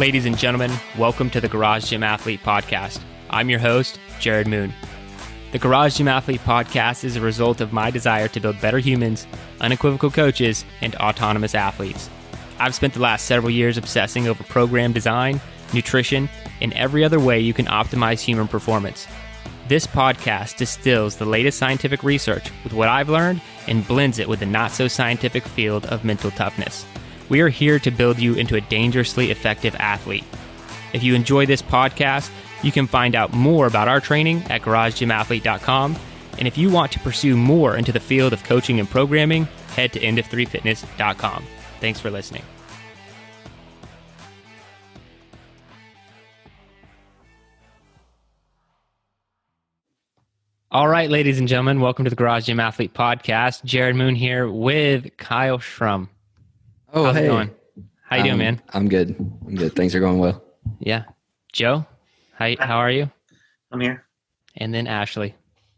Ladies and gentlemen, welcome to the Garage Gym Athlete Podcast. I'm your host, Jared Moon. The Garage Gym Athlete Podcast is a result of my desire to build better humans, unequivocal coaches, and autonomous athletes. I've spent the last several years obsessing over program design, nutrition, and every other way you can optimize human performance. This podcast distills the latest scientific research with what I've learned and blends it with the not-so-scientific field of mental toughness. We are here to build you into a dangerously effective athlete. If you enjoy this podcast, you can find out more about our training at garagegymathlete.com. And if you want to pursue more into the field of coaching and programming, head to endof3fitness.com. Thanks for listening. All right, ladies and gentlemen, welcome to the Garage Gym Athlete Podcast. Jared Moon here with Kyle Schrum. Oh, How's hey. it going? How you doing, man? I'm good. Things are going well. Yeah. Joe, how are you? I'm here. And then Ashley,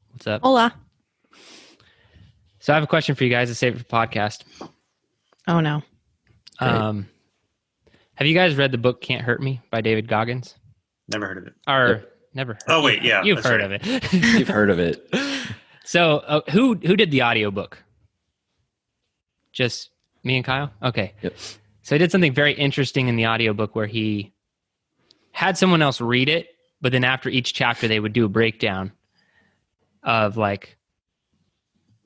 what's up? Hola. So I have a question for you guys to save it for podcast. Oh, no. Have you guys read the book Can't Hurt Me by David Goggins? Never heard of it. Never heard. Oh, wait, yeah. You've that's heard right. of it. You've heard of it. So who did the audiobook? Just me and Kyle? Okay. Yep. So he did something very interesting in the audiobook where he had someone else read it, but then after each chapter, they would do a breakdown of like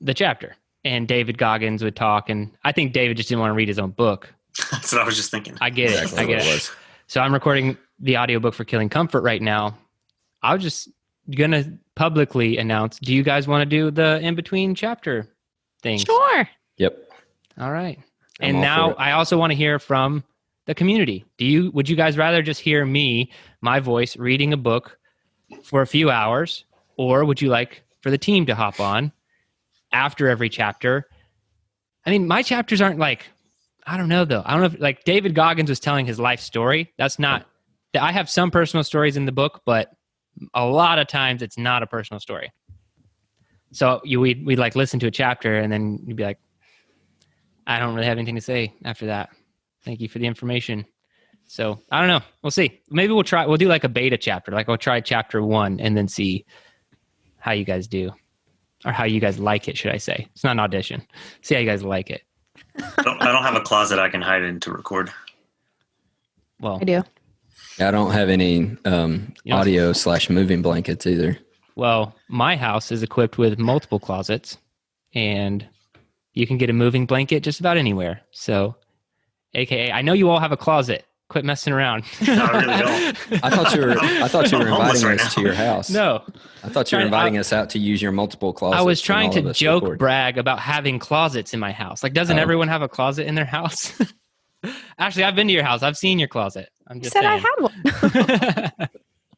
the chapter. And David Goggins would talk. And I think David just didn't want to read his own book. That's what I was just thinking. I get it. Exactly I get what it. it was. So I'm recording the audiobook for Killing Comfort right now. I was just going to publicly announce, do you guys want to do the in-between chapter things? Sure. Yep. All right. I'm And all now for it. I also want to hear from the community. Would you guys rather just hear me, my voice, reading a book for a few hours, or would you like for the team to hop on after every chapter? I mean, my chapters aren't like, I don't know though. I don't know if like David Goggins was telling his life story. That's not, I have some personal stories in the book, but a lot of times it's not a personal story. So we'd like listen to a chapter and then you'd be like, I don't really have anything to say after that. Thank you for the information. So I don't know. We'll see. Maybe we'll do like a beta chapter. Like I'll try chapter 1 and then see how you guys do, or how you guys like it, should I say. It's not an audition. See how you guys like it. I don't have a closet I can hide in to record. Well, I do. I don't have any audio/moving blankets either. well, my house is equipped with multiple closets and you can get a moving blanket just about anywhere. So, AKA, I know you all have a closet. Quit messing around. No, I really don't. I thought you were I'm homeless inviting right us now. to your house. No. I thought you were inviting us out to use your multiple closets. I was and trying all to of us joke, record. brag about having closets in my house. Like, doesn't Oh. everyone have a closet in their house? Actually, I've been to your house. I've seen your closet. I'm You just said saying. I had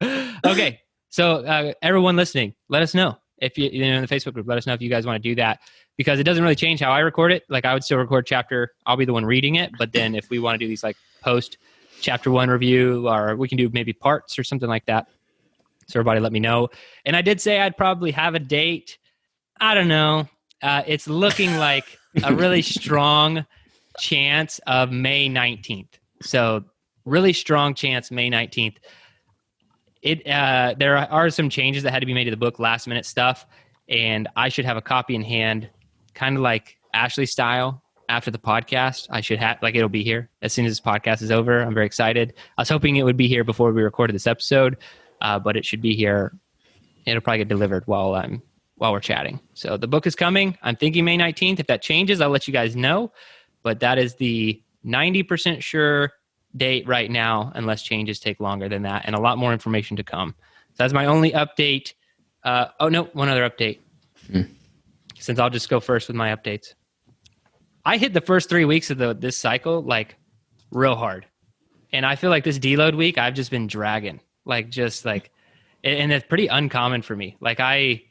one. Okay. So everyone listening, let us know if you in the Facebook group, let us know if you guys want to do that, because it doesn't really change how I record it. Like I would still record chapter. I'll be the one reading it. But then if we want to do these like post chapter 1 review, or we can do maybe parts or something like that. So everybody let me know. And I did say I'd probably have a date. I don't know. It's looking like a really strong chance of May 19th. So really strong chance May 19th. There are some changes that had to be made to the book, last minute stuff, and I should have a copy in hand, kind of like Ashley style. After the podcast, I should have, like, it'll be here as soon as this podcast is over. I'm very excited. I was hoping it would be here before we recorded this episode, but it should be here. It'll probably get delivered while we're chatting. So the book is coming. I'm thinking May 19th. If that changes, I'll let you guys know. But that is the 90% sure date right now, unless changes take longer than that, and a lot more information to come. So that's my only update. One other update. Since I'll just go first with my updates. I hit the first 3 weeks of this cycle like real hard, and I feel like this deload week I've just been dragging, and it's pretty uncommon for me. Like I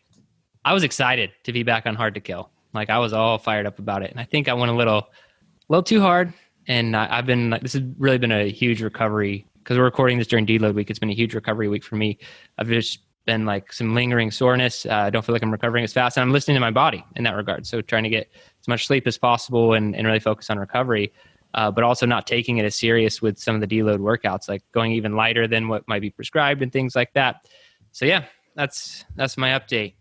was excited to be back on Hard to Kill. Like I was all fired up about it, and I think I went a little too hard. And I've been like, this has really been a huge recovery because we're recording this during deload week. It's been a huge recovery week for me. I've just been like some lingering soreness. I don't feel like I'm recovering as fast, and I'm listening to my body in that regard. So trying to get as much sleep as possible and really focus on recovery. but also not taking it as serious with some of the deload workouts, like going even lighter than what might be prescribed and things like that. So yeah, that's my update.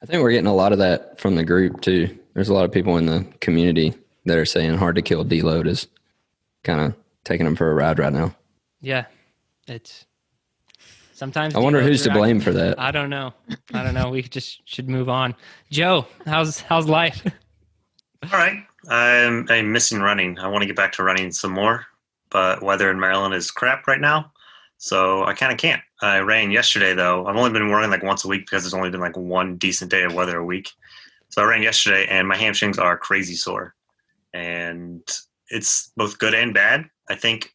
I think we're getting a lot of that from the group too. There's a lot of people in the community that are saying hard to kill deload is kind of taking them for a ride right now. Yeah, it's sometimes. I wonder who's to blame for that. I don't know. We just should move on. Joe, how's life? All right. I'm missing running. I want to get back to running some more, but weather in Maryland is crap right now, so I kind of can't. I ran yesterday, though. I've only been running like once a week because there's only been like one decent day of weather a week. So I ran yesterday, and my hamstrings are crazy sore, and it's both good and bad. I think.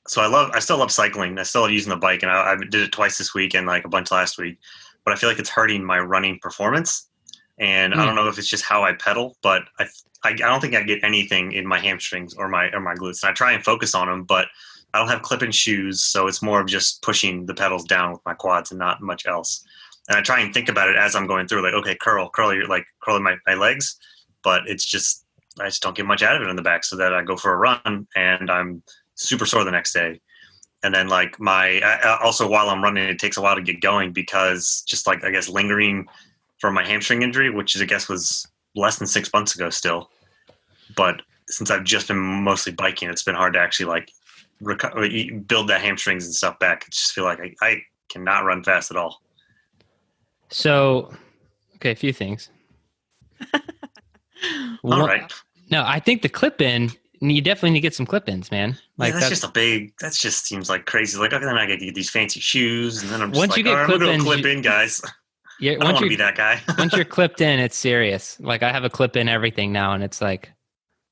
So I still love cycling. I still love using the bike, and I did it twice this week and like a bunch last week. But I feel like it's hurting my running performance, and I don't know if it's just how I pedal, but I don't think I get anything in my hamstrings or my glutes. And I try and focus on them, but I don't have clip-in shoes, so it's more of just pushing the pedals down with my quads and not much else. And I try and think about it as I'm going through, like, okay, curl my legs, but I just don't get much out of it in the back, so that I go for a run and I'm super sore the next day. And then like also while I'm running, it takes a while to get going because just like, I guess, lingering from my hamstring injury, which I guess was less than 6 months ago still. But since I've just been mostly biking, it's been hard to actually like build that hamstrings and stuff back. I just feel like I cannot run fast at all. So, okay, a few things. All right. No, I think the clip-in, you definitely need to get some clip-ins, man. Like yeah, that just seems like crazy. Like, okay, then I got to get these fancy shoes, and then I'm just once like, you get all right, I'm going to clip-ins, clip in, guys. Yeah, I don't want to be that guy. Once you're clipped in, it's serious. Like I have a clip in everything now, and it's like,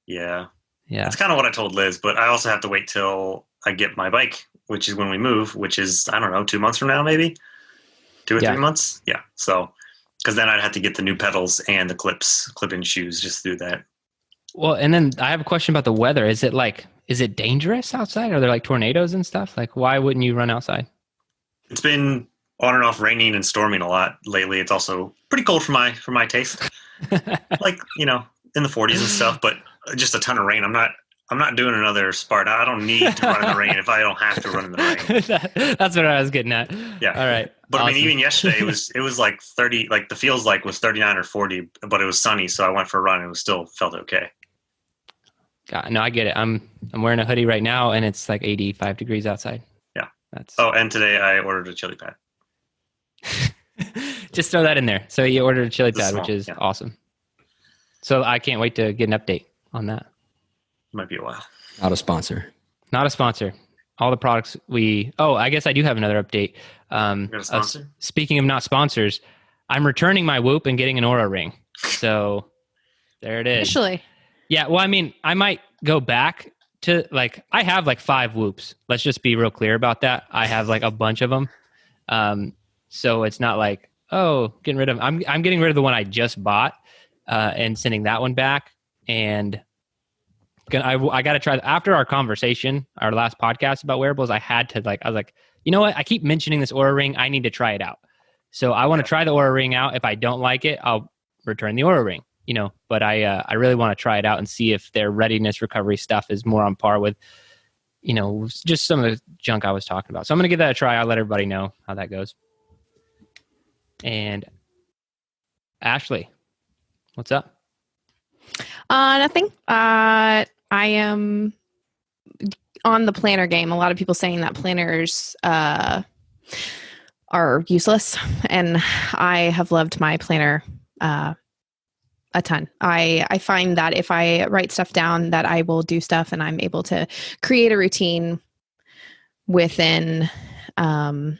yeah. That's kind of what I told Liz, but I also have to wait till I get my bike, which is when we move, which is, I don't know, 2 months from now, maybe 2 or 3 months. Yeah. So, because then I'd have to get the new pedals and the clip-in shoes just to do that. Well, and then I have a question about the weather. Is it dangerous outside? Are there like tornadoes and stuff? Like, why wouldn't you run outside? It's been on and off raining and storming a lot lately. It's also pretty cold for my taste. Like, in the 40s and stuff, but just a ton of rain. I'm not doing another Sparta. I don't need to run in the rain if I don't have to run in the rain. That's what I was getting at. Yeah. All right. But awesome. I mean, even yesterday it was like 30, like the feels like was 39 or 40, but it was sunny. So I went for a run and it still felt okay. God, no, I get it. I'm wearing a hoodie right now and it's like 85 degrees outside. Yeah. That's. Oh, and today I ordered a chili pad. Just throw that in there. So you ordered a chili pad, which is awesome. So I can't wait to get an update on that. Might be a while. Not a sponsor. Not a sponsor. All the products I guess I do have another update. You got a sponsor? Speaking of not sponsors, I'm returning my Whoop and getting an Aura ring. So there it is. Officially. Yeah. Well, I mean, I might go back to I have 5 Whoops. Let's just be real clear about that. I have a bunch of them. So it's not like, getting rid of, I'm getting rid of the one I just bought, and sending that one back. And I got to try after our conversation, our last podcast about wearables. I had to I was like, you know what? I keep mentioning this Aura ring. I need to try it out. So I want to try the Aura ring out. If I don't like it, I'll return the Aura ring, but I really want to try it out and see if their readiness recovery stuff is more on par with, just some of the junk I was talking about. So I'm going to give that a try. I'll let everybody know how that goes. And Ashley, what's up? Nothing. I am on the planner game. A lot of people saying that planners are useless, and I have loved my planner a ton. I find that if I write stuff down, that I will do stuff, and I'm able to create a routine within I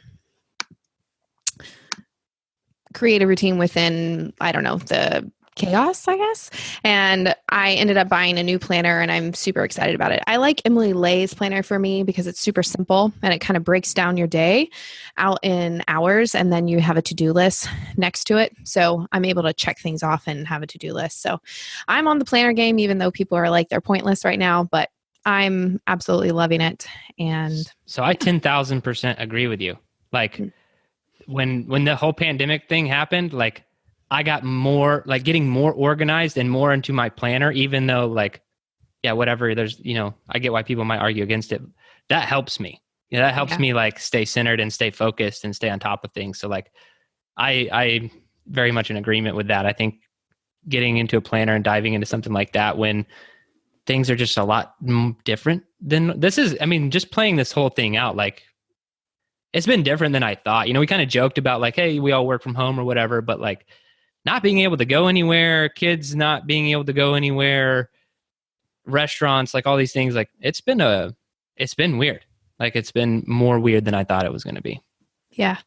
don't know, the chaos, I guess. And I ended up buying a new planner, and I'm super excited about it. I like Emily Lay's planner for me because it's super simple and it kind of breaks down your day out in hours, and then you have a to-do list next to it. So I'm able to check things off and have a to-do list. So I'm on the planner game, even though people are like they're pointless right now, but I'm absolutely loving it. And so I 10,000% agree with you. When the whole pandemic thing happened, I got more, getting more organized and more into my planner, even though yeah, whatever. There's, I get why people might argue against it. That helps me. That helps me like stay centered and stay focused and stay on top of things. So like, I very much in agreement with that. I think getting into a planner and diving into something like that when things are just a lot different than this is. I mean, just playing this whole thing out, like it's been different than I thought. We kind of joked about like, hey, we all work from home or whatever, but like not being able to go anywhere, kids not being able to go anywhere, restaurants, like all these things, like it's been weird. Like it's been more weird than I thought it was going to be. Yeah,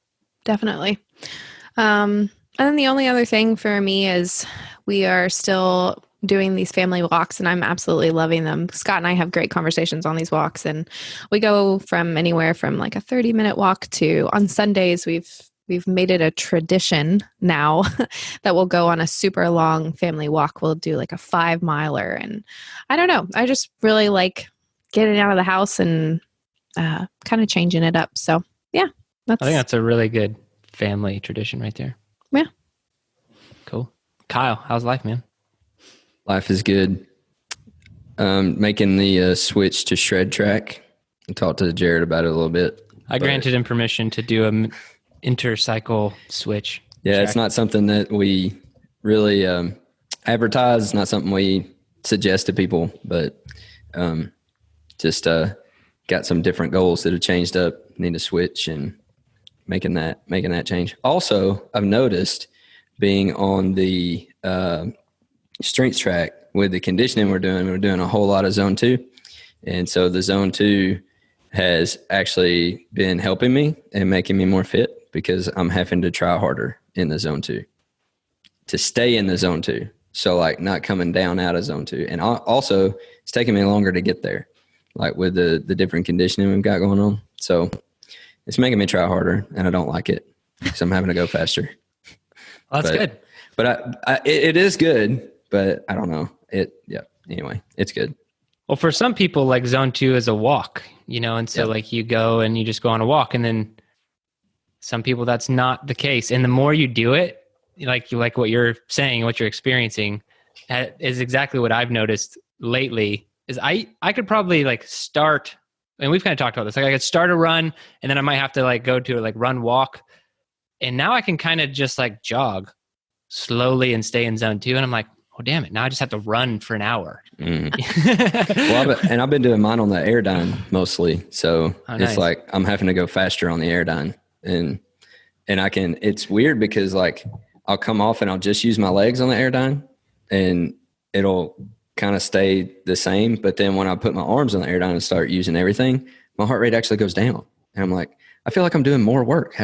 definitely. And then the only other thing for me is we are still doing these family walks and I'm absolutely loving them. Scott and I have great conversations on these walks and we go from anywhere from like a 30-minute walk to on Sundays we've made it a tradition now that we'll go on a super long family walk. We'll do like a 5-miler and I don't know. I just really like getting out of the house and kind of changing it up. So yeah, I think that's a really good family tradition right there. Yeah. Cool. Kyle, how's life, man? Life is good. Making the switch to shred track. I talked to Jared about it a little bit. I granted him permission to do a intercycle switch. Yeah, track. It's not something that we really advertise. It's not something we suggest to people, but just got some different goals that have changed up. Need to switch and making that change. Also, I've noticed being on the strength track with the conditioning we're doing a whole lot of zone 2. And so the zone 2 has actually been helping me and making me more fit because I'm having to try harder in the zone 2 to stay in the zone 2. So like not coming down out of zone 2. And also it's taking me longer to get there, like with the different conditioning we've got going on. So it's making me try harder and I don't like it because I'm having to go faster. Well, that's good. But it is good, but I don't know. Anyway, it's good. Well, for some people, like zone 2 is a walk, and so like you go and you just go on a walk, and then some people that's not the case. And the more you do it, like what you're saying, what you're experiencing, is exactly what I've noticed lately. Is I could probably like start, and we've kind of talked about this. Like I could start a run, and then I might have to like go to a like run walk, and now I can kind of just like jog slowly and stay in zone 2, and I'm like, oh damn it! Now I just have to run for an hour. Well, I've been doing mine on the Airdyne mostly, so nice. It's like I'm having to go faster on the Airdyne, and it's weird because like I'll come off and I'll just use my legs on the Airdyne, and it'll kind of stay the same. But then when I put my arms on the Airdyne and start using everything, my heart rate actually goes down, and I'm like, I feel like I'm doing more work.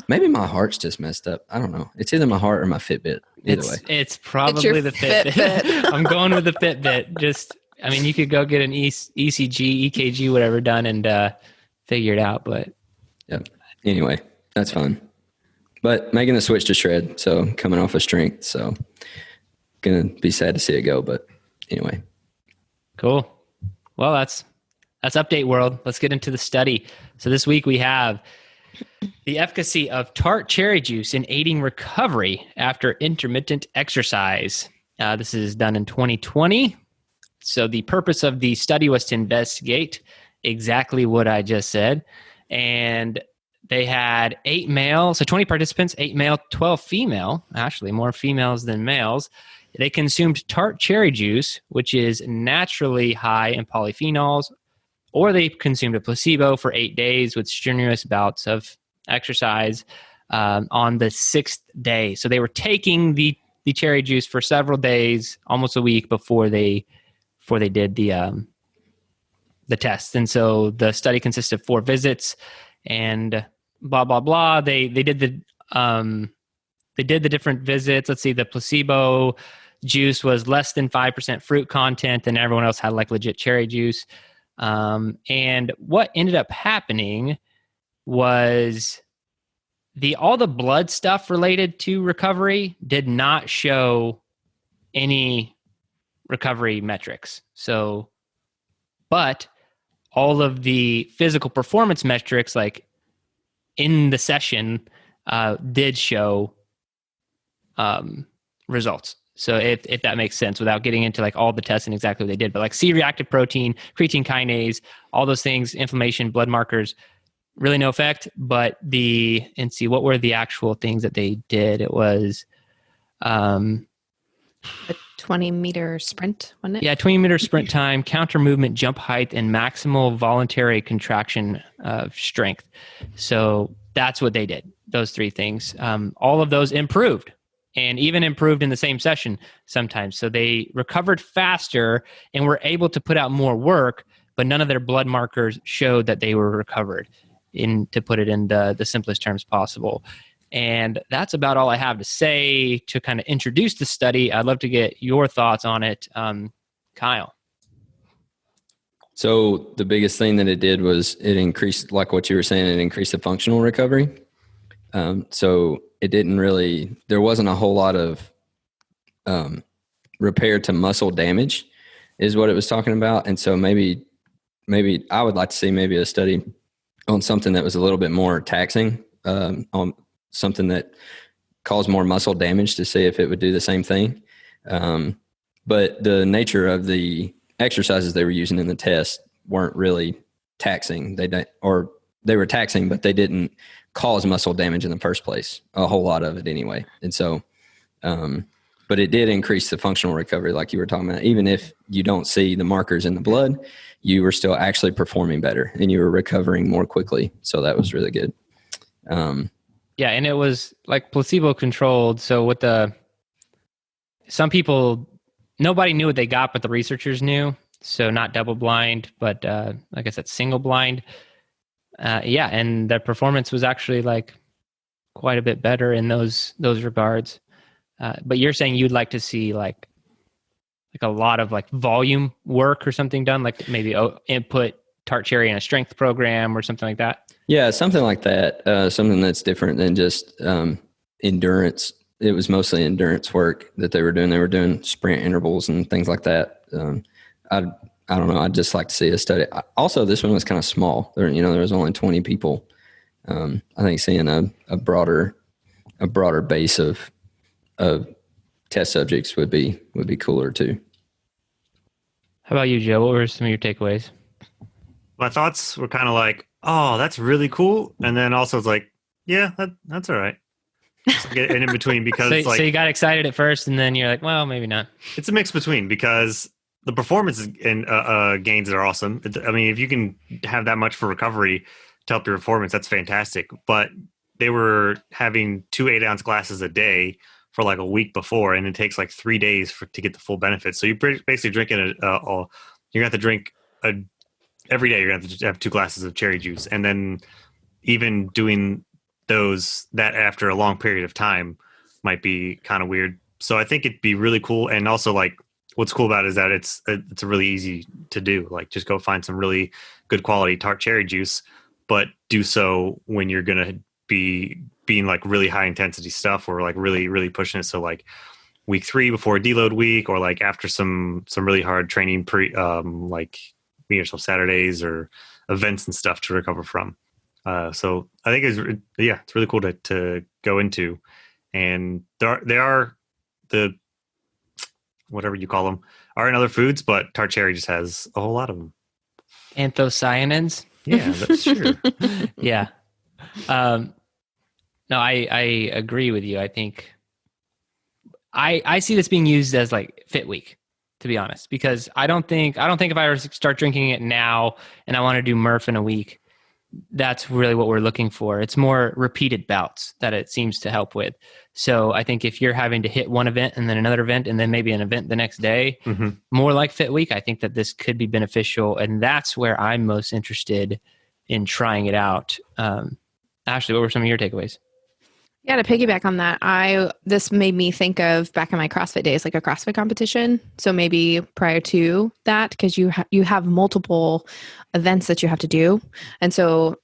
Maybe my heart's just messed up. I don't know. It's either my heart or my Fitbit. Either way. It's probably the Fitbit. I'm going with the Fitbit. You could go get an ECG, EKG, whatever done and figure it out. But yeah. Anyway, that's fun. But making the switch to shred. So coming off of strength. So gonna be sad to see it go. But anyway. Cool. Well, that's Update World. Let's get into the study. So this week we have the efficacy of Tart cherry juice in aiding recovery after intermittent exercise. This is done in 2020. So the purpose of the study was to investigate exactly what I just said. And they had 8 male, so 20 participants, 8 male, 12 female, actually more females than males. They consumed Tart cherry juice, which is naturally high in polyphenols, or they consumed a placebo for 8 days with strenuous bouts of exercise on the 6th day. So they were taking the cherry juice for several days, almost a week before they did the test. And so the study consisted of 4 visits and blah, blah, blah. They did the different visits. Let's see, the placebo juice was less than 5% fruit content and everyone else had like legit cherry juice. And what ended up happening was all the blood stuff related to recovery did not show any recovery metrics. So, but all of the physical performance metrics, like in the session, did show results. So if that makes sense, without getting into like all the tests and exactly what they did, but like C-reactive protein, creatine kinase, all those things, inflammation, blood markers, really no effect. But what were the actual things that they did? It was, A 20-meter sprint, wasn't it? yeah, 20-meter sprint time, counter movement, jump height, and maximal voluntary contraction of strength. So that's what they did. Those three things. All of those improved, and even improved in the same session sometimes. So they recovered faster and were able to put out more work, but none of their blood markers showed that they were recovered, to put it in the simplest terms possible. And that's about all I have to say to kind of introduce the study. I'd love to get your thoughts on it, Kyle. So the biggest thing that it did was it increased, like what you were saying, it increased the functional recovery. So it didn't really, there wasn't a whole lot of repair to muscle damage is what it was talking about. And so maybe I would like to see maybe a study on something that was a little bit more taxing, on something that caused more muscle damage, to see if it would do the same thing. But the nature of the exercises they were using in the test weren't really taxing. They were taxing, but they didn't cause muscle damage in the first place, a whole lot of it anyway. And so, but it did increase the functional recovery, like you were talking about. Even if you don't see the markers in the blood, you were still actually performing better and you were recovering more quickly. So that was really good. Yeah, and it was like placebo controlled. So with some people, nobody knew what they got, but the researchers knew. So not double blind, but like I said, single blind. Yeah, and their performance was actually like quite a bit better in those regards. But you're saying you'd like to see like a lot of like volume work or something done, like maybe input Tart Cherry in a strength program or something like that? Yeah, something like that. Something that's different than just endurance. It was mostly endurance work that they were doing. They were doing sprint intervals and things like that. I don't know. I'd just like to see a study. Also, this one was kind of small. There was only 20 people. I think seeing a broader base of test subjects would be cooler too. How about you, Joe? What were some of your takeaways? My thoughts were kind of like, oh, that's really cool. And then also it's like, yeah, that's all right. Just get in between, because so you got excited at first and then you're like, well, maybe not. It's a mix between, because the performance and gains are awesome. I mean, if you can have that much for recovery to help your performance, that's fantastic. But they were having 2 8-ounce glasses a day for like a week before, and it takes like 3 days to get the full benefit. So you're basically drinking you're going to have to drink every day. You're going to have to have 2 glasses of cherry juice, and then even doing that after a long period of time might be kind of weird. So I think it'd be really cool. And also, like, what's cool about it is that it's really easy to do. Like, just go find some really good quality Tart cherry juice, but do so when you're going to be being like really high intensity stuff, or like really, really pushing it. So like week 3 before deload week, or like after some really hard training like yourself Saturdays or events and stuff to recover from. So I think it's really cool to go into, and they are the, whatever you call them, are in other foods, but Tart Cherry just has a whole lot of them. Anthocyanins? Yeah, that's true. Yeah. No, I agree with you. I think I see this being used as like Fit Week, to be honest, because I don't think if I were to start drinking it now and I want to do Murph in a week, that's really what we're looking for. It's more repeated bouts that it seems to help with. So I think if you're having to hit one event and then another event and then maybe an event the next day, more like Fit Week, I think that this could be beneficial. And that's where I'm most interested in trying it out. Ashley, what were some of your takeaways? Yeah, to piggyback on that, this made me think of back in my CrossFit days, like a CrossFit competition. So maybe prior to that, because you have multiple events that you have to do. And so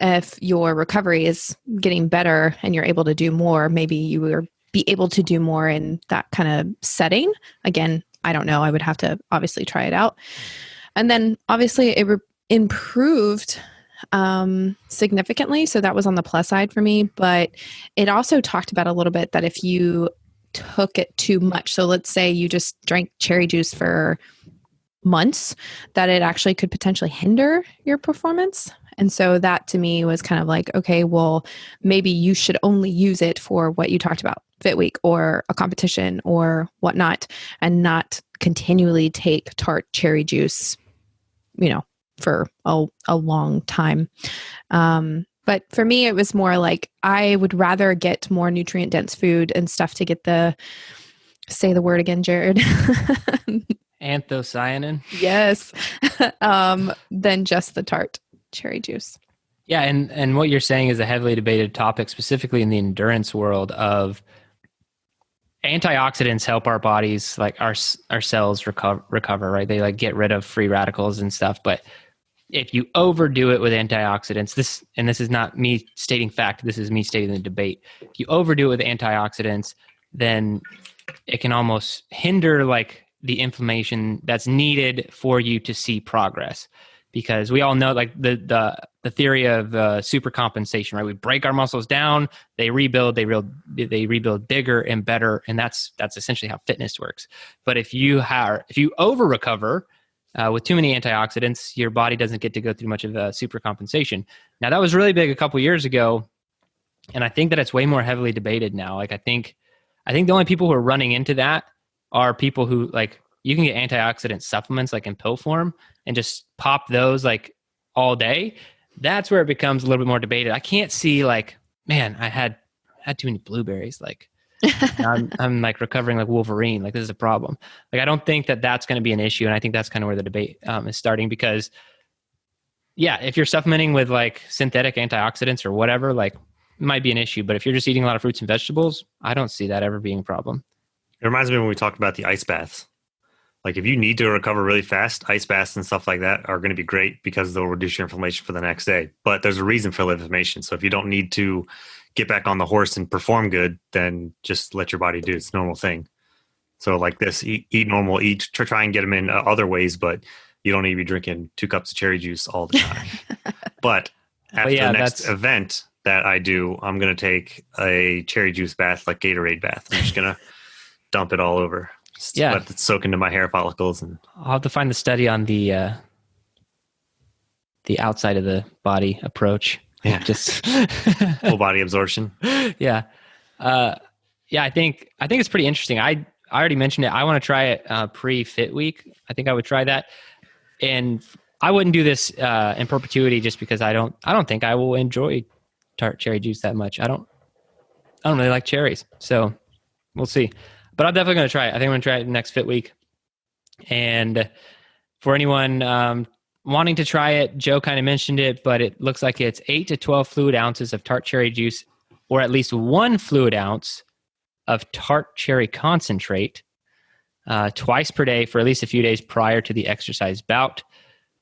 if your recovery is getting better and you're able to do more, maybe you will be able to do more in that kind of setting. Again, I don't know. I would have to obviously try it out. And then obviously it improved significantly. So that was on the plus side for me, but it also talked about a little bit that if you took it too much. So let's say you just drank cherry juice for months, that it actually could potentially hinder your performance. And so that to me was kind of like, okay, well, maybe you should only use it for what you talked about, Fit Week or a competition or whatnot, and not continually take Tart cherry juice, for a long time. But for me, it was more like I would rather get more nutrient dense food and stuff to get say the word again, Jared. Anthocyanin. Yes. Than just the Tart cherry juice. Yeah, and what you're saying is a heavily debated topic, specifically in the endurance world, of antioxidants help our bodies, like our cells recover, right? They like get rid of free radicals and stuff. But if you overdo it with antioxidants, this is not me stating fact, this is me stating the debate. If you overdo it with antioxidants, then it can almost hinder like the inflammation that's needed for you to see progress. Because we all know like the theory of supercompensation, right? We break our muscles down, they rebuild bigger and better, and that's essentially how fitness works. But if you over recover with too many antioxidants, your body doesn't get to go through much of a supercompensation. Now that was really big a couple years ago, and I think that it's way more heavily debated now. Like I think the only people who are running into that are people who like, you can get antioxidant supplements like in pill form and just pop those like all day. That's where it becomes a little bit more debated. I can't see like, man, I had too many blueberries. Like I'm like recovering like Wolverine. Like this is a problem. Like I don't think that that's going to be an issue. And I think that's kind of where the debate is starting, because yeah, if you're supplementing with like synthetic antioxidants or whatever, like it might be an issue. But if you're just eating a lot of fruits and vegetables, I don't see that ever being a problem. It reminds me when we talked about the ice baths. Like if you need to recover really fast, ice baths and stuff like that are going to be great because they'll reduce your inflammation for the next day. But there's a reason for the inflammation. So if you don't need to get back on the horse and perform good, then just let your body do its normal thing. So like this, eat normal, try and get them in other ways, but you don't need to be drinking 2 cups of cherry juice all the time. But after the next event that I do, I'm going to take a cherry juice bath, like Gatorade bath. I'm just going to dump it all over. Yeah, let it soak into my hair follicles, and I'll have to find the study on the outside of the body approach. Yeah, just full body absorption. Yeah, I think it's pretty interesting. I already mentioned it. I want to try it pre-Fit Week. I think I would try that, and I wouldn't do this in perpetuity just because I don't think I will enjoy Tart cherry juice that much. I don't really like cherries, so we'll see. But I'm definitely going to try it. I think I'm going to try it next Fit Week. And for anyone wanting to try it, Joe kind of mentioned it, but it looks like it's 8 to 12 fluid ounces of Tart cherry juice, or at least 1 fluid ounce of Tart cherry concentrate twice per day for at least a few days prior to the exercise bout,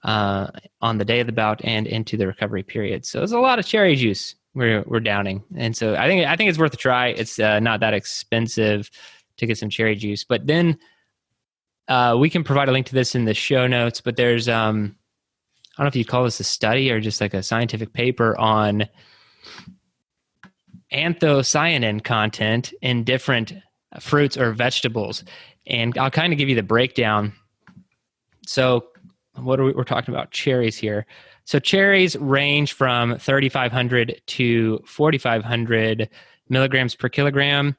on the day of the bout and into the recovery period. So there's a lot of cherry juice we're downing. And so I think it's worth a try. It's not that expensive to get some cherry juice. But then we can provide a link to this in the show notes, but there's, I don't know if you call this a study or just like a scientific paper on anthocyanin content in different fruits or vegetables. And I'll kind of give you the breakdown. So we're talking about cherries here. So cherries range from 3,500 to 4,500 milligrams per kilogram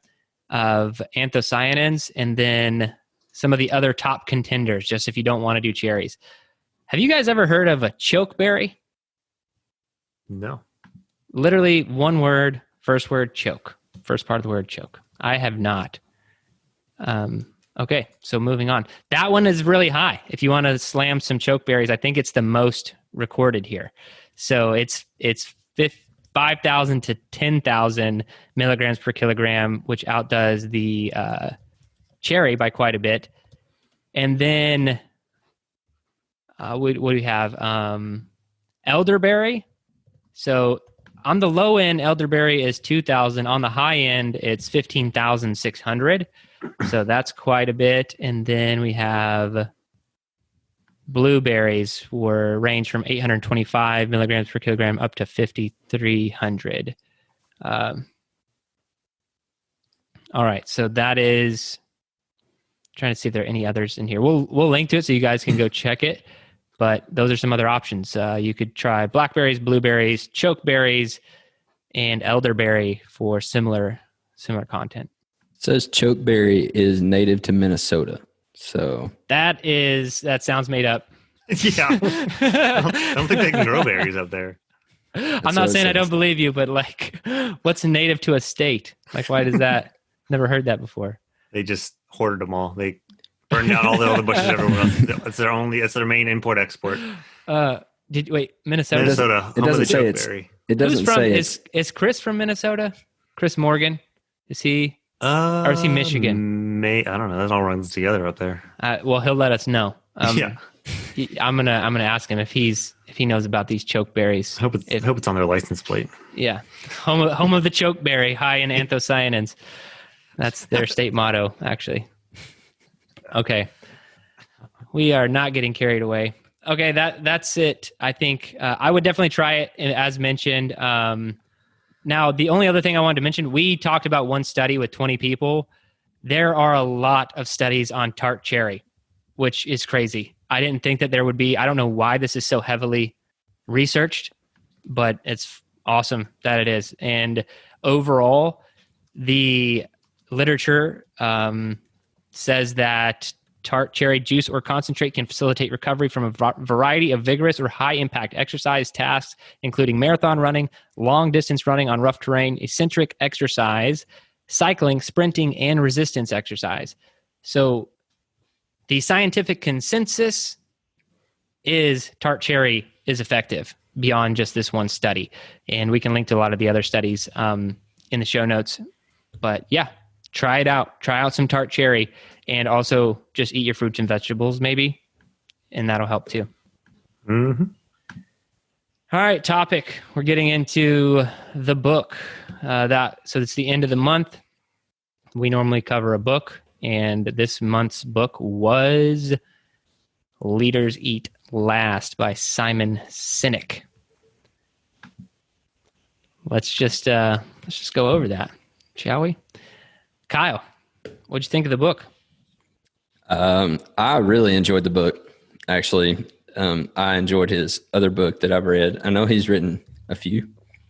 of anthocyanins, and then some of the other top contenders, just if you don't want to do cherries. Have you guys ever heard of a chokeberry? No. Literally one word, first word, choke. First part of the word, choke. I have not. Okay, so moving on. That one is really high. If you want to slam some chokeberries, I think it's the most recorded here. So it's 5,000 to 10,000 milligrams per kilogram, which outdoes the cherry by quite a bit. And then what do we have? Elderberry. So on the low end, elderberry is 2,000. On the high end, it's 15,600. So that's quite a bit. And then we have blueberries range from 825 milligrams per kilogram up to 5,300. All right. So that is trying to see if there are any others in here. We'll link to it so you guys can go check it. But those are some other options. You could try blackberries, blueberries, chokeberries, and elderberry for similar content. It says chokeberry is native to Minnesota. So that sounds made up. Yeah. I don't think they can grow berries up there. I'm not saying I don't believe you, but like, what's native to a state? Like, why does that? Never heard that before. They just hoarded them all. They burned down all the other bushes everywhere else. It's their main import-export. Minnesota? It doesn't say it's. It doesn't say is Chris from Minnesota? Chris Morgan? Is he? Or is he Michigan? I don't know. That all runs together up there. Well, he'll let us know. Yeah. I'm gonna ask him if he knows about these chokeberries. I hope it's on their license plate. Yeah, home of the chokeberry, high in anthocyanins. That's their state motto, actually. Okay, we are not getting carried away. Okay, that's it. I think I would definitely try it, as mentioned. Now, the only other thing I wanted to mention, we talked about one study with 20 people. There are a lot of studies on tart cherry, which is crazy. I didn't think that there would be. I don't know why this is so heavily researched, but it's awesome that it is. And overall, the literature says that tart cherry juice or concentrate can facilitate recovery from a variety of vigorous or high-impact exercise tasks, including marathon running, long-distance running on rough terrain, eccentric exercise, cycling, sprinting, and resistance exercise. So the scientific consensus is tart cherry is effective beyond just this one study. And we can link to a lot of the other studies in the show notes. But yeah, try it out. Try out some tart cherry, and also just eat your fruits and vegetables maybe, and that'll help too. Mm-hmm. All right, topic. We're getting into the book. So it's the end of the month. We normally cover a book, and this month's book was Leaders Eat Last by Simon Sinek. Let's just go over that, shall we? Kyle, what'd you think of the book? I really enjoyed the book. Actually, I enjoyed his other book that I've read. I know he's written a few.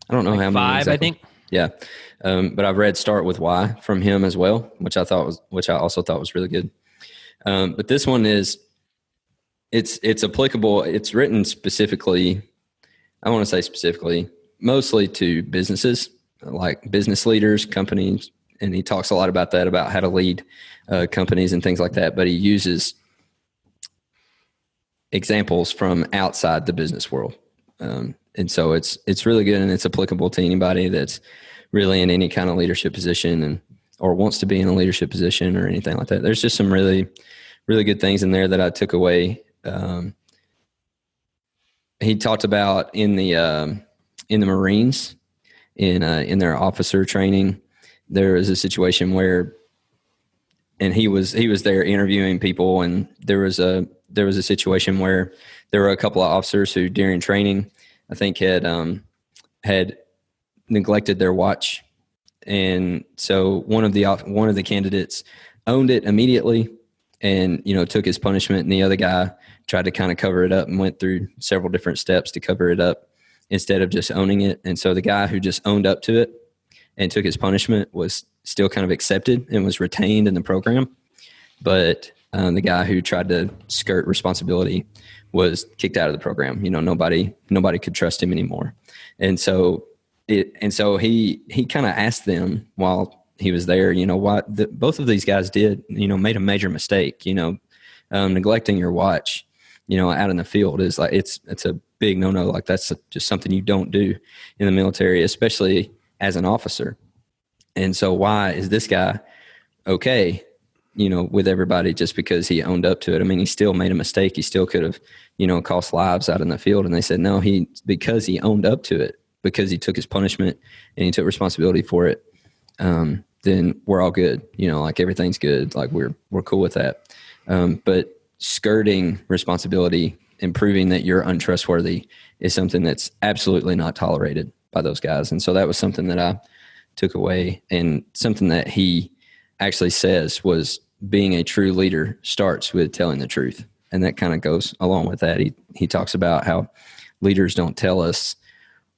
I don't know how many. 5, exactly. I think. Yeah, but I've read Start With Why from him as well, which I also thought was really good. But this one it's applicable. It's written specifically. I want to say specifically, mostly to businesses, like business leaders, companies. And he talks a lot about that, about how to lead companies and things like that. But he uses examples from outside the business world. And so it's really good, and it's applicable to anybody that's really in any kind of leadership position or wants to be in a leadership position or anything like that. There's just some really, really good things in there that I took away. He talked about in the Marines, in their officer training, there was a situation where, and he was there interviewing people, and there was a situation where there were a couple of officers who during training, I think had neglected their watch. And so one of the candidates owned it immediately and, took his punishment, and the other guy tried to kind of cover it up and went through several different steps to cover it up instead of just owning it. And so the guy who just owned up to it and took his punishment was still kind of accepted and was retained in the program. But the guy who tried to skirt responsibility was kicked out of the program. Nobody could trust him anymore. And so he kind of asked them while he was there, both of these guys did, made a major mistake. Neglecting your watch, out in the field is like, it's a big no-no. Like that's just something you don't do in the military, especially as an officer. And so why is this guy okay, with everybody just because he owned up to it? I mean, he still made a mistake. He still could have, cost lives out in the field. And they said, no, because he owned up to it, because he took his punishment and he took responsibility for it, then we're all good. Like everything's good. Like we're cool with that. But skirting responsibility and proving that you're untrustworthy is something that's absolutely not tolerated by those guys. And so that was something that I took away, and something that he actually says was being a true leader starts with telling the truth. And that kind of goes along with that. He talks about how leaders don't tell us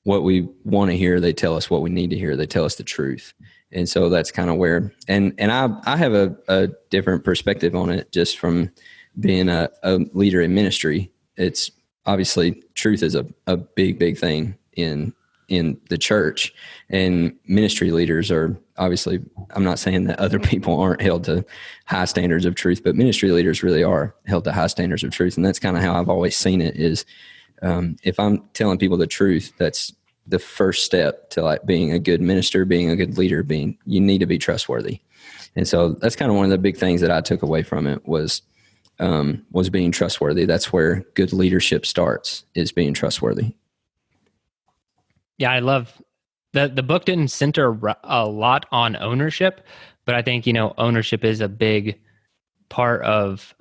what we want to hear. They tell us what we need to hear. They tell us the truth. And so that's kind of where, and I have a different perspective on it just from being a leader in ministry. It's obviously truth is a big thing in the church, and ministry leaders are obviously, I'm not saying that other people aren't held to high standards of truth, but ministry leaders really are held to high standards of truth. And that's kind of how I've always seen it is, if I'm telling people the truth, that's the first step to like being a good minister, being a good leader, you need to be trustworthy. And so that's kind of one of the big things that I took away from it was being trustworthy. That's where good leadership starts, is being trustworthy. Yeah, I love the book didn't center a lot on ownership, but I think, ownership is a big part of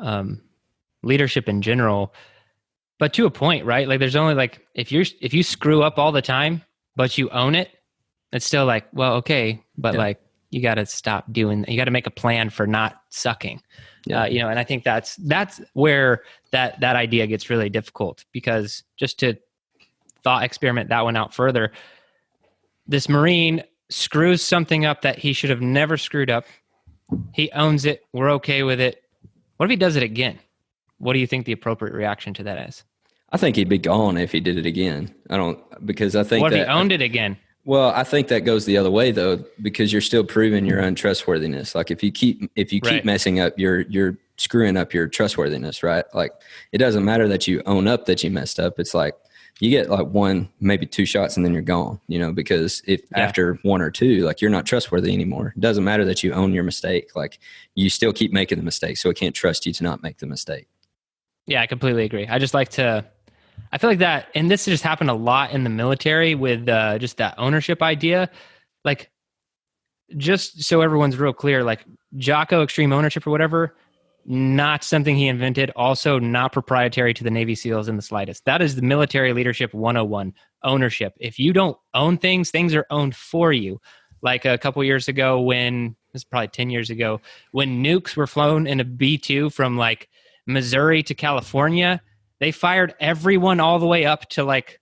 leadership in general. But to a point, right? Like there's only like, if you screw up all the time, but you own it, it's still like, well, okay, but like you got to stop doing that. You got to make a plan for not sucking. Yeah. And I think that's where that idea gets really difficult, because just to thought experiment that one out further, this Marine screws something up that he should have never screwed up. He owns it. We're okay with it. What if he does it again? What do you think the appropriate reaction to that is? I think he'd be gone if he did it again. Because I think what if he owned it again? Well, I think that goes the other way though, because you're still proving your untrustworthiness. Like if you keep messing up, you're screwing up your trustworthiness, right? Like it doesn't matter that you own up that you messed up. It's like you get like one, maybe two shots and then you're gone, because after one or two, like you're not trustworthy anymore. It doesn't matter that you own your mistake. Like you still keep making the mistake. So it can't trust you to not make the mistake. Yeah, I completely agree. I feel like that, and this just happened a lot in the military with just that ownership idea. Like, just so everyone's real clear, like Jocko Extreme Ownership or whatever, not something he invented, also not proprietary to the Navy SEALs in the slightest. That is the military leadership 101, ownership. If you don't own things are owned for you. Like a couple years ago this is probably 10 years ago, when nukes were flown in a B-2 from like Missouri to California, they fired everyone all the way up to like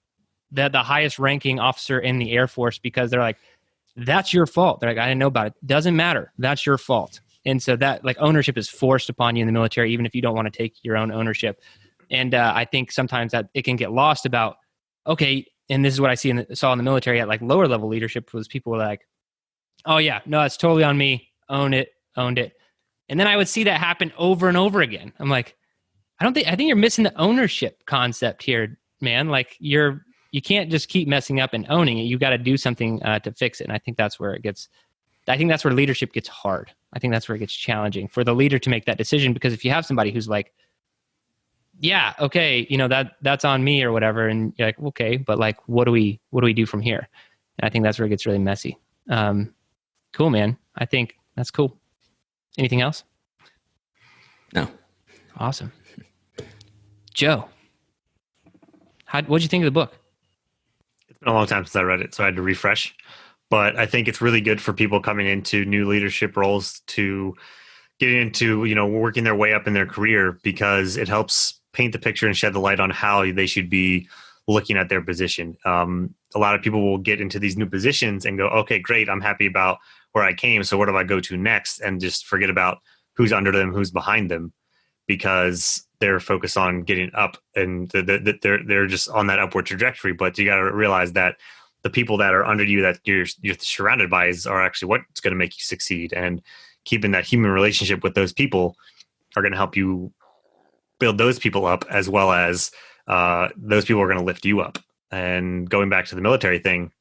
the highest ranking officer in the Air Force, because they're like, that's your fault. They're like, I didn't know about it. Doesn't matter. That's your fault. And so that like ownership is forced upon you in the military, even if you don't want to take your own ownership. And I think sometimes that it can get lost about, okay, and this is what I saw in the military at like lower level leadership, was people were like, oh yeah, no, it's totally on me. Owned it. And then I would see that happen over and over again. I'm like, I think you're missing the ownership concept here, man. Like you can't just keep messing up and owning it. You got to do something to fix it. And I think that's where leadership gets hard. I think that's where it gets challenging for the leader to make that decision, because if you have somebody who's like, yeah, okay, that's on me or whatever. And you're like, okay, but like, what do we do from here? And I think that's where it gets really messy. Cool, man. I think that's cool. Anything else? No. Awesome. Joe, what'd you think of the book? It's been a long time since I read it, so I had to refresh. But I think it's really good for people coming into new leadership roles to get into, working their way up in their career, because it helps paint the picture and shed the light on how they should be looking at their position. A lot of people will get into these new positions and go, okay, great, I'm happy about where I came, so where do I go to next? And just forget about who's under them, who's behind them, because they're focused on getting up, and they're just on that upward trajectory. But you got to realize that the people that are under you, that you're surrounded by, are actually what's going to make you succeed. And keeping that human relationship with those people are going to help you build those people up, as well as those people are going to lift you up. And going back to the military thing,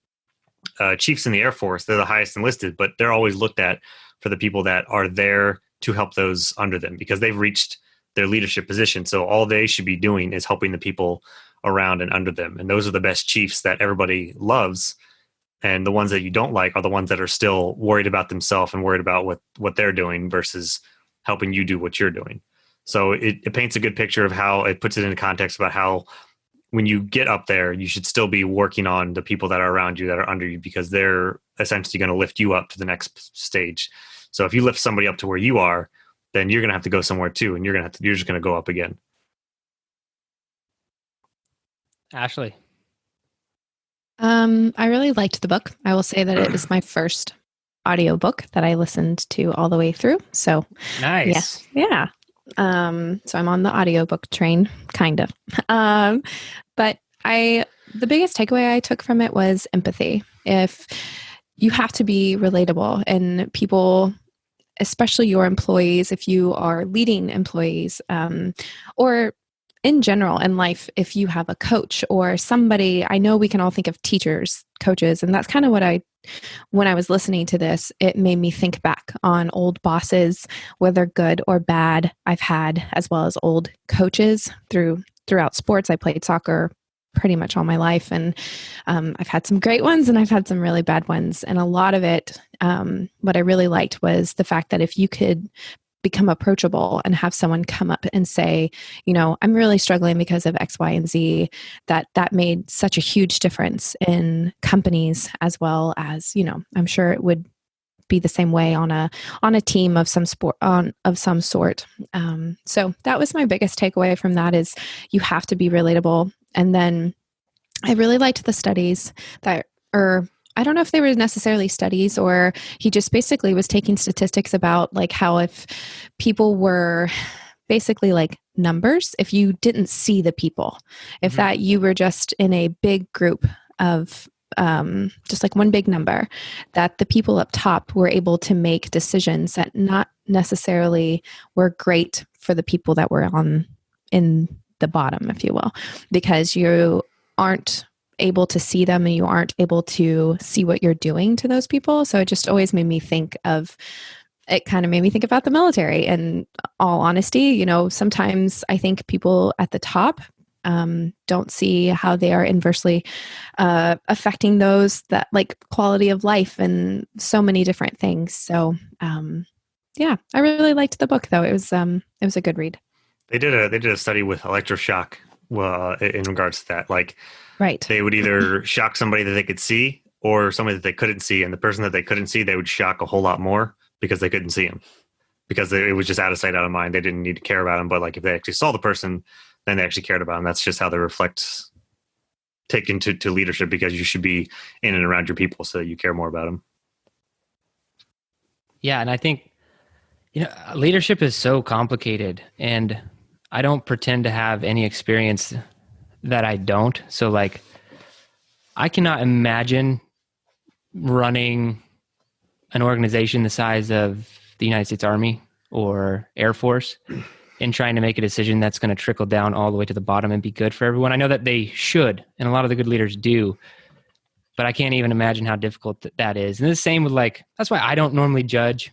chiefs in the Air Force, they're the highest enlisted, but they're always looked at for the people that are there to help those under them, because they've reached their leadership position. So all they should be doing is helping the people around and under them. And those are the best chiefs that everybody loves. And the ones that you don't like are the ones that are still worried about themselves and worried about what they're doing versus helping you do what you're doing. So it paints a good picture of how it puts it into context about how when you get up there, you should still be working on the people that are around you, that are under you, because they're essentially going to lift you up to the next stage. So if you lift somebody up to where you are, then you're going to have to go somewhere too. And you're just going to go up again. Ashley. I really liked the book. I will say that it was my first audiobook that I listened to all the way through. So nice. Yeah. So I'm on the audiobook train, kind of. But the biggest takeaway I took from it was empathy. If you have to be relatable, and people, especially your employees, if you are leading employees, or in general in life, if you have a coach or somebody, I know we can all think of teachers, coaches, and that's kind of what when I was listening to this, it made me think back on old bosses, whether good or bad, I've had, as well as old coaches throughout sports. I played soccer pretty much all my life, and I've had some great ones and I've had some really bad ones. And a lot of it, what I really liked was the fact that if you could become approachable and have someone come up and say, I'm really struggling because of X, Y, and Z, that made such a huge difference in companies, as well as, I'm sure it would be the same way on a team of some sort. So that was my biggest takeaway from that, is you have to be relatable. And then I really liked the studies I don't know if they were necessarily studies, or he just basically was taking statistics about like how if people were basically like numbers, if you didn't see the people, if that you were just in a big group of just like one big number, that the people up top were able to make decisions that not necessarily were great for the people that were in the bottom, if you will, because you aren't able to see them and you aren't able to see what you're doing to those people. So it just always made me think about the military. And all honesty, sometimes I think people at the top don't see how they are inversely affecting those, that like quality of life and so many different things. So I really liked the book, though. It was a good read. They did a study with electroshock in regards to that. Like, right, they would either shock somebody that they could see or somebody that they couldn't see, and the person that they couldn't see, they would shock a whole lot more because they couldn't see him, because it was just out of sight, out of mind. They didn't need to care about him, but like if they actually saw the person, then they actually cared about him. That's just how they take into leadership, because you should be in and around your people so that you care more about them. Yeah, and I think leadership is so complicated, and I don't pretend to have any experience that I don't. So like, I cannot imagine running an organization the size of the United States Army or Air Force and trying to make a decision that's going to trickle down all the way to the bottom and be good for everyone. I know that they should, and a lot of the good leaders do, but I can't even imagine how difficult that is. And the same with that's why I don't normally judge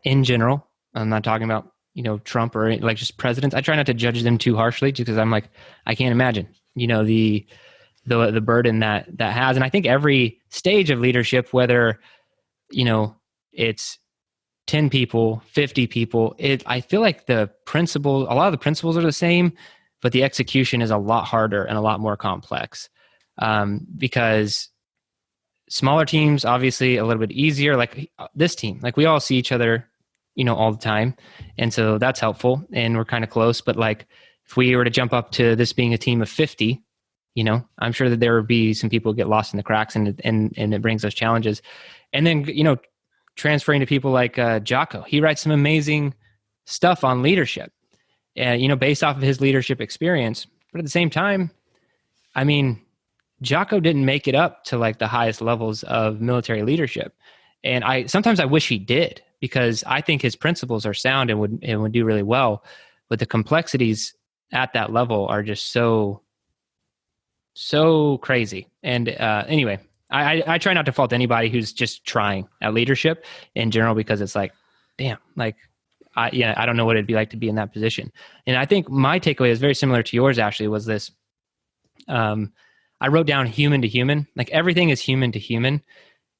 in general. I'm not talking about Trump or like just presidents. I try not to judge them too harshly, just because I'm like, I can't imagine, the burden that has. And I think every stage of leadership, whether, it's 10 people, 50 people, I feel like a lot of the principles are the same, but the execution is a lot harder and a lot more complex. Because smaller teams, obviously a little bit easier, like this team, like we all see each other all the time. And so that's helpful and we're kind of close. But like, if we were to jump up to this being a team of 50, I'm sure that there would be some people who get lost in the cracks, and it brings those challenges. And then, transferring to people like Jocko, he writes some amazing stuff on leadership, based off of his leadership experience. But at the same time, I mean, Jocko didn't make it up to like the highest levels of military leadership. And sometimes I wish he did, because I think his principles are sound and would do really well. But the complexities at that level are just so crazy. And anyway, I try not to fault anybody who's just trying at leadership in general, because it's like, damn, like, I don't know what it'd be like to be in that position. And I think my takeaway is very similar to yours, Ashley, was this. I wrote down human to human, like everything is human to human.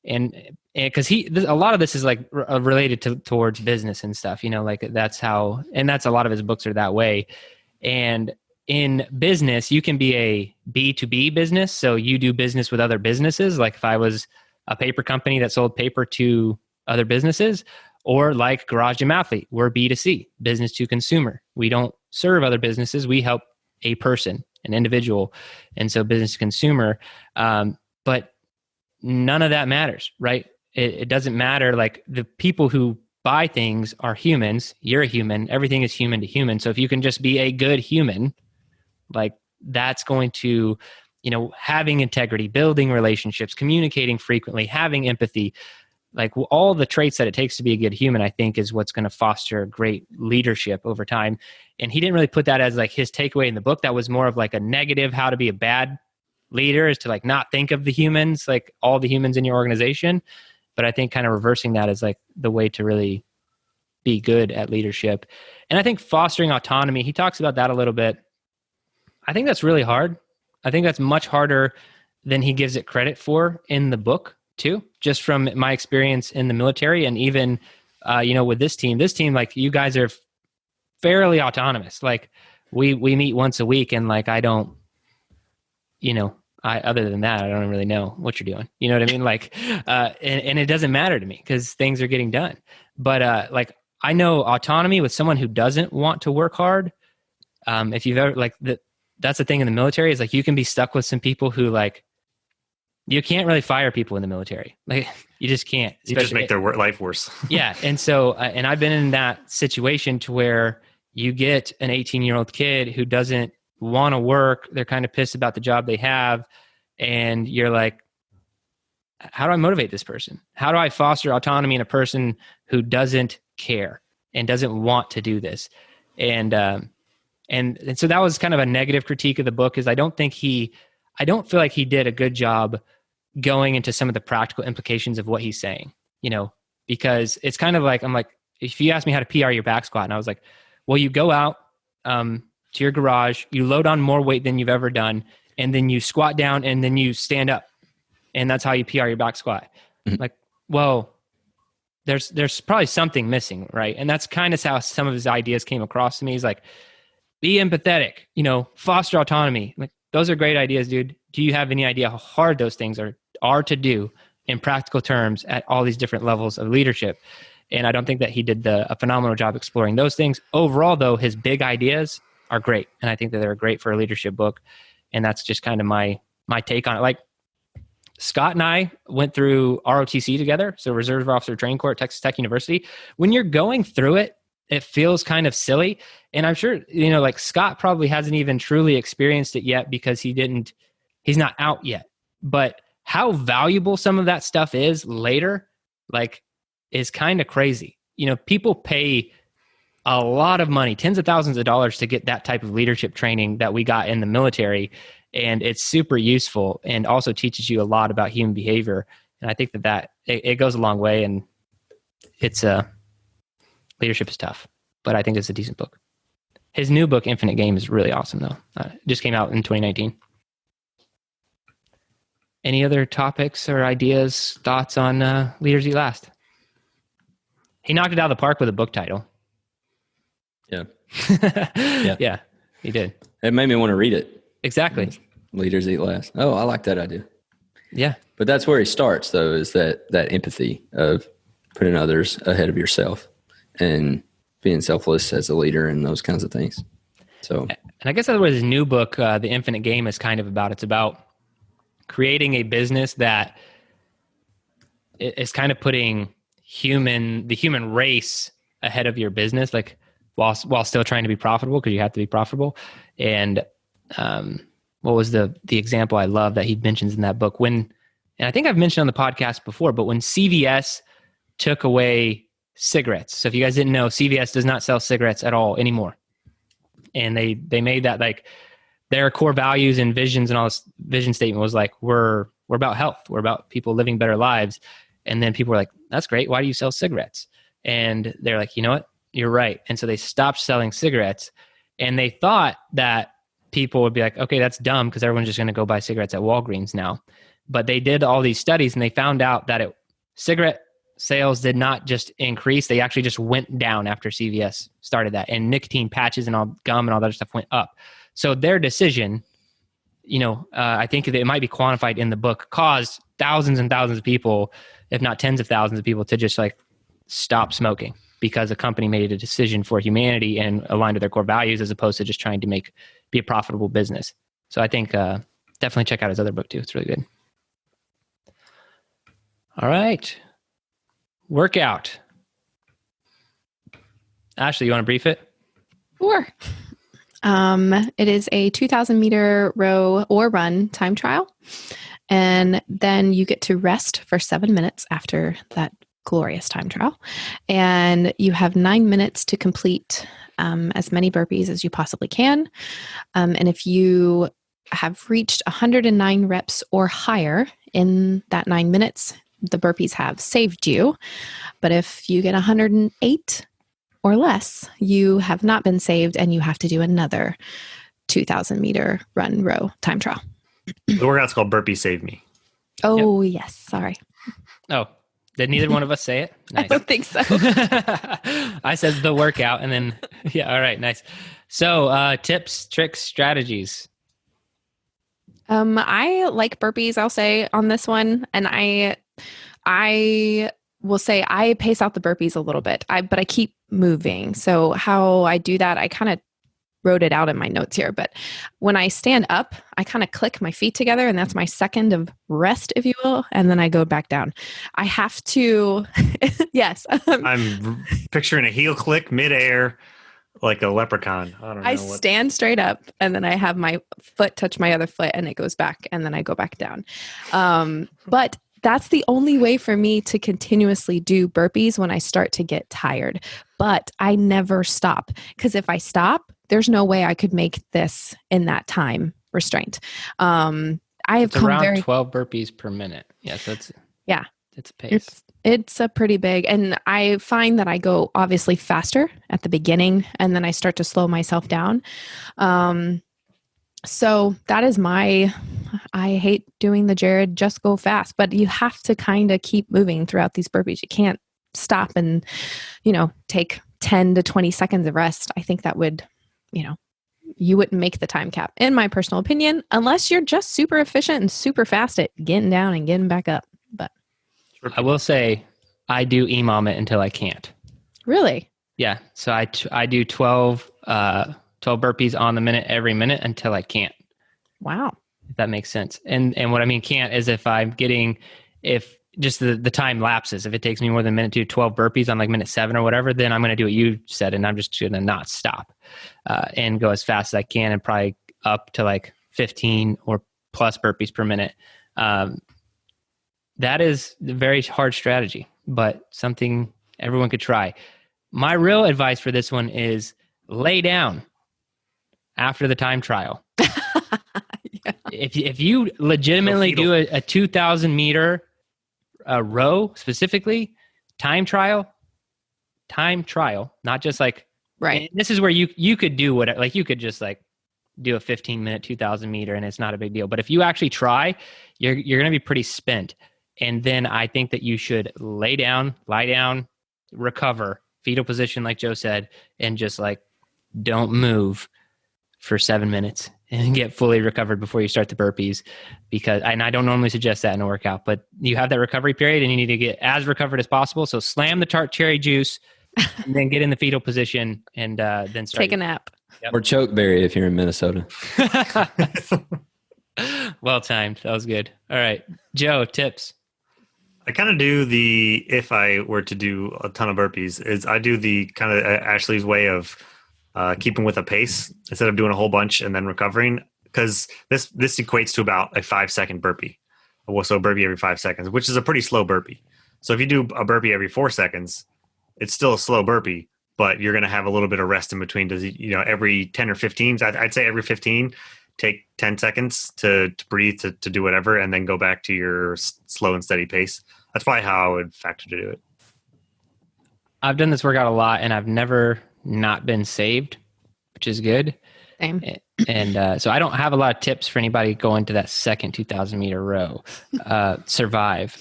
And because a lot of this is like related towards business and stuff, like that's how, and that's a lot of his books are that way. And in business, you can be a B2B business. So you do business with other businesses. Like if I was a paper company that sold paper to other businesses, or like Garage Gym Athlete, we're B2C, business to consumer. We don't serve other businesses. We help a person, an individual. And so business to consumer. But none of that matters, right? It doesn't matter. Like the people who buy things are humans. You're a human. Everything is human to human. So if you can just be a good human, like that's going to, having integrity, building relationships, communicating frequently, having empathy, like all the traits that it takes to be a good human, I think is what's going to foster great leadership over time. And he didn't really put that as like his takeaway in the book. That was more of like a negative, how to be a bad leader is to like not think of the humans, like all the humans in your organization. But I think kind of reversing that is like the way to really be good at leadership. And I think fostering autonomy, he talks about that a little bit. I think that's really hard. I think that's much harder than he gives it credit for in the book too, just from my experience in the military. And even, with this team, like you guys are fairly autonomous. Like we meet once a week and like, I don't, other than that, I don't really know what you're doing. You know what I mean? Like, and it doesn't matter to me because things are getting done. But like, I know autonomy with someone who doesn't want to work hard. If you've ever that's the thing in the military is like, you can be stuck with some people who like, you can't really fire people in the military. Like you just can't. You just make their life worse. Yeah. And so, and I've been in that situation to where you get an 18-year-old kid who doesn't want to work. They're kind of pissed about the job they have. And you're like, how do I motivate this person? How do I foster autonomy in a person who doesn't care and doesn't want to do this? And so that was kind of a negative critique of the book is I don't feel like he did a good job going into some of the practical implications of what he's saying, because it's kind of like, I'm like, if you ask me how to PR your back squat, and I was like, well, you go out to your garage, you load on more weight than you've ever done, and then you squat down and then you stand up. And that's how you PR your back squat. Mm-hmm. Like, well, there's probably something missing, right? And that's kind of how some of his ideas came across to me. He's like, be empathetic, foster autonomy. Like, those are great ideas, dude. Do you have any idea how hard those things are to do in practical terms at all these different levels of leadership? And I don't think that he did a phenomenal job exploring those things. Overall, though, his big ideas are great. And I think that they're great for a leadership book. And that's just kind of my take on it. Like Scott and I went through ROTC together. So Reserve Officer Training Corps at Texas Tech University. When you're going through it, it feels kind of silly. And I'm sure, like Scott probably hasn't even truly experienced it yet because he's not out yet. But how valuable some of that stuff is later, like, is kind of crazy. People pay a lot of money, tens of thousands of dollars to get that type of leadership training that we got in the military. And it's super useful and also teaches you a lot about human behavior. And I think that it goes a long way, and it's leadership is tough, but I think it's a decent book. His new book, Infinite Game, is really awesome though. It just came out in 2019. Any other topics or ideas, thoughts on Leaders Eat Last? He knocked it out of the park with a book title. Yeah. Yeah, he did. It made me want to read it. Exactly. Leaders Eat Last. Oh, I like that idea. Yeah. But that's where he starts, though, is that empathy of putting others ahead of yourself and being selfless as a leader and those kinds of things. So, and I guess that's what his new book, The Infinite Game, is kind of about. It's about creating a business that is kind of putting the human race ahead of your business, like while still trying to be profitable, because you have to be profitable. And what was the example I love that he mentions in that book? And I think I've mentioned on the podcast before, but when CVS took away cigarettes. So if you guys didn't know, CVS does not sell cigarettes at all anymore. And they made that like their core values and visions, and all this vision statement was like, we're about health. We're about people living better lives. And then people were like, that's great. Why do you sell cigarettes? And they're like, you know what? You're right. And so they stopped selling cigarettes, and they thought that people would be like, okay, that's dumb because everyone's just going to go buy cigarettes at Walgreens now. But they did all these studies, and they found out that cigarette sales did not just increase. They actually just went down after CVS started that. And nicotine patches and all gum and all that stuff went up. So their decision, I think that it might be quantified in the book, caused thousands and thousands of people if not tens of thousands of people to just like stop smoking because a company made a decision for humanity and aligned with their core values as opposed to just trying to be a profitable business. So I think definitely check out his other book too. It's really good. All right. Workout. Ashley, you want to brief it? Sure. It is a 2,000 meter row or run time trial. And then you get to rest for 7 minutes after that glorious time trial. And you have 9 minutes to complete as many burpees as you possibly can. And if you have reached 109 reps or higher in that 9 minutes, the burpees have saved you. But if you get 108 or less, you have not been saved and you have to do another 2,000 meter run row time trial. The workout's called Burpees Save Me. Oh, yes. Sorry. Oh, did neither one of us say it? Nice. I don't think so. I said the workout and then, yeah, all right, nice. So tips, tricks, strategies. I like burpees, I'll say, on this one. And I will say I pace out the burpees a little bit, but I keep moving. So how I do that, I kind of wrote it out in my notes here, but when I stand up, I kind of click my feet together and that's my second of rest, if you will. And then I go back down. I have to, yes. I'm picturing a heel click midair like a leprechaun. I don't know. I stand straight up and then I have my foot touch my other foot and it goes back and then I go back down. But that's the only way for me to continuously do burpees when I start to get tired. But I never stop because if I stop, there's no way I could make this in that time restraint. I have it's around 12 burpees per minute. Yes, it's a pace. It's a pretty big, and I find that I go obviously faster at the beginning, and then I start to slow myself down. So that is I hate doing the Jared just go fast, but you have to kind of keep moving throughout these burpees. You can't stop and, take 10 to 20 seconds of rest. I think that would, you wouldn't make the time cap, in my personal opinion, unless you're just super efficient and super fast at getting down and getting back up. But I will say I do EMOM it until I can't. Really? Yeah. So I do 12 burpees on the minute every minute until I can't. Wow. If that makes sense. And what I mean can't is if just the time lapses, if it takes me more than a minute to do 12 burpees on like minute 7 or whatever, then I'm going to do what you said and I'm just going to not stop and go as fast as I can and probably up to like 15 or plus burpees per minute. That is a very hard strategy, but something everyone could try. My real advice for this one is lay down after the time trial. Yeah. If you legitimately do a 2,000 meter row specifically, time trial, not just like, right. This is where you could do what, like you could just like do a 15-minute 2,000 meter and it's not a big deal. But if you actually try, you're going to be pretty spent. And then I think that you should lie down, recover, fetal position, like Joe said, and just like don't move for 7 minutes and get fully recovered before you start the burpees. And I don't normally suggest that in a workout, but you have that recovery period and you need to get as recovered as possible. So slam the Tart cherry juice and then get in the fetal position and then start. Take a nap. Yep. Or chokeberry if you're in Minnesota. Well timed. That was good. All right. Joe, tips. I kind of do if I were to do a ton of burpees, is I do the kind of Ashley's way of keeping with a pace instead of doing a whole bunch and then recovering, because this equates to about a 5-second burpee. So a burpee every 5 seconds, which is a pretty slow burpee. So if you do a burpee every 4 seconds, it's still a slow burpee, but you're going to have a little bit of rest in between. Every 10 or 15, I'd say every 15, take 10 seconds to breathe, to do whatever, and then go back to your slow and steady pace. That's probably how I would factor to do it. I've done this workout a lot and I've never not been saved, which is good. Same. And so I don't have a lot of tips for anybody going to that second 2,000 meter row. Survive.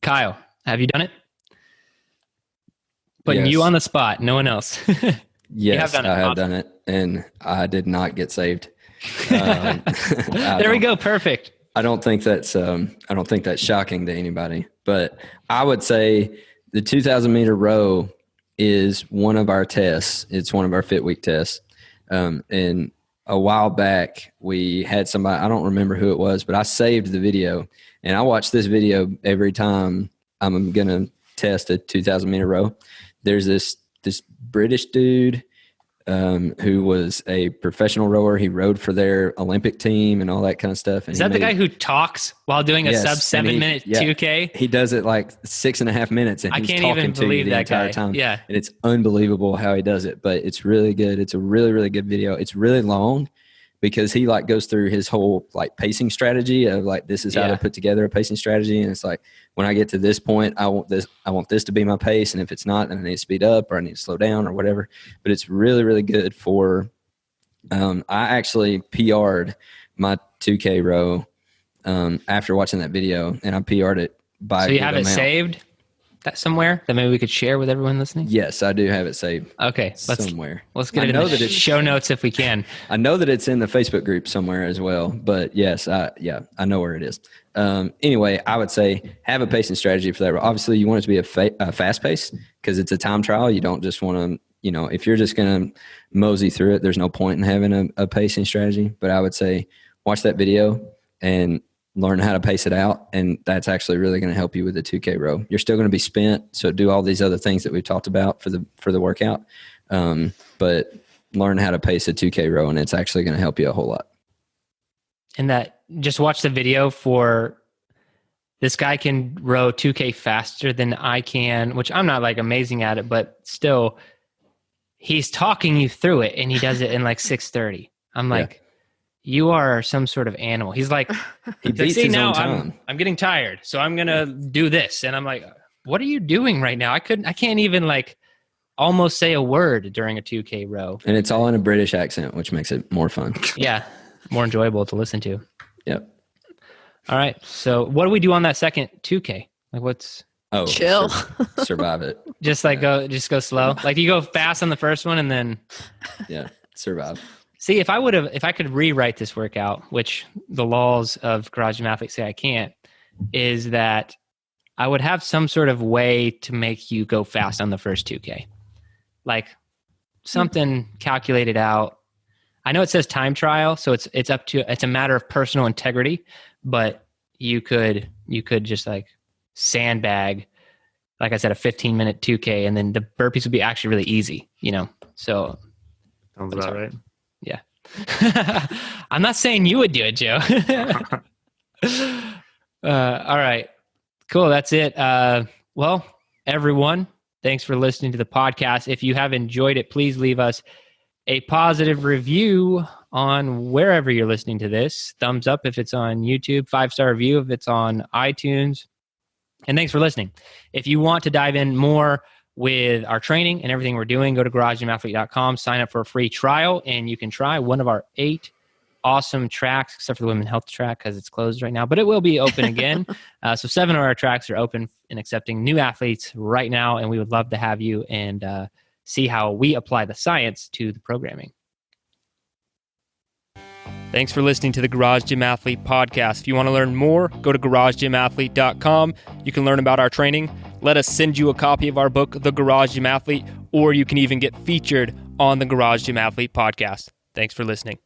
Kyle, have you done it? Putting you on the spot, no one else. Yes, I have done it, and I did not get saved. There we go. Perfect. I don't think that's shocking to anybody. But I would say the 2,000 meter row is one of our tests. It's one of our Fit Week tests. And a while back, we had somebody, I don't remember who it was, but I saved the video. And I watch this video every time I'm going to test a 2,000 meter row. There's this British dude who was a professional rower. He rowed for their Olympic team and all that kind of stuff. And is that the guy who talks while doing a sub 7 minute 2K? He does it like 6.5 minutes, and he's talking to you the entire time. Yeah. And it's unbelievable how he does it, but it's really good. It's a really, really good video. It's really long because he like goes through his whole like pacing strategy of like, this is how to put together a pacing strategy. And it's like, when I get to this point, I want this to be my pace. And if it's not, then I need to speed up or I need to slow down or whatever. But it's really, really good for, I actually PR'd my 2K row after watching that video, and I PR'd it by. So you have it saved somewhere that maybe we could share with everyone listening? Yes, I do have it saved. Okay. Somewhere. Let's get it in the show notes if we can. I know that it's in the Facebook group somewhere as well, but yes, I know where it is. Anyway, I would say have a pacing strategy for that. Obviously, you want it to be a fast pace because it's a time trial. You don't just want to, if you're just going to mosey through it, there's no point in having a pacing strategy. But I would say watch that video and learn how to pace it out. And that's actually really going to help you with the 2K row. You're still going to be spent. So do all these other things that we've talked about for the workout. But learn how to pace a 2K row, and it's actually going to help you a whole lot. And that just watch the video for this guy can row 2K faster than I can, which I'm not like amazing at it, but still he's talking you through it and he does it in like 6:30. I'm like, you are some sort of animal. He's like, he beats his own time. I'm getting tired, so I'm going to do this. And I'm like, what are you doing right now? I can't even like almost say a word during a 2K row. And it's all in a British accent, which makes it more fun. Yeah. More enjoyable to listen to. Yep. All right. So what do we do on that second 2K? Like what's... Oh, chill. Survive it. Just go slow. Like you go fast on the first one and then... Yeah. Survive. See, if I could rewrite this workout, which the laws of Garage Gym Athlete say I can't, is that I would have some sort of way to make you go fast on the first 2K. Like something calculated out. I know it says time trial, so it's a matter of personal integrity, but you could just like sandbag, like I said, a 15-minute 2K, and then the burpees would be actually really easy, So sounds about right. Yeah. I'm not saying you would do it, Joe. All right. Cool. That's it. Well, everyone, thanks for listening to the podcast. If you have enjoyed it, please leave us a positive review on wherever you're listening to this. Thumbs up if it's on YouTube, 5-star review if it's on iTunes. And thanks for listening. If you want to dive in more with our training and everything we're doing, go to garagegymathlete.com, sign up for a free trial, and you can try one of our 8 awesome tracks, except for the women's health track because it's closed right now, but it will be open again. So 7 of our tracks are open and accepting new athletes right now, and we would love to have you and see how we apply the science to the programming. Thanks for listening to the Garage Gym Athlete podcast. If you want to learn more, go to garagegymathlete.com. You can learn about our training. Let us send you a copy of our book, The Garage Gym Athlete, or you can even get featured on the Garage Gym Athlete podcast. Thanks for listening.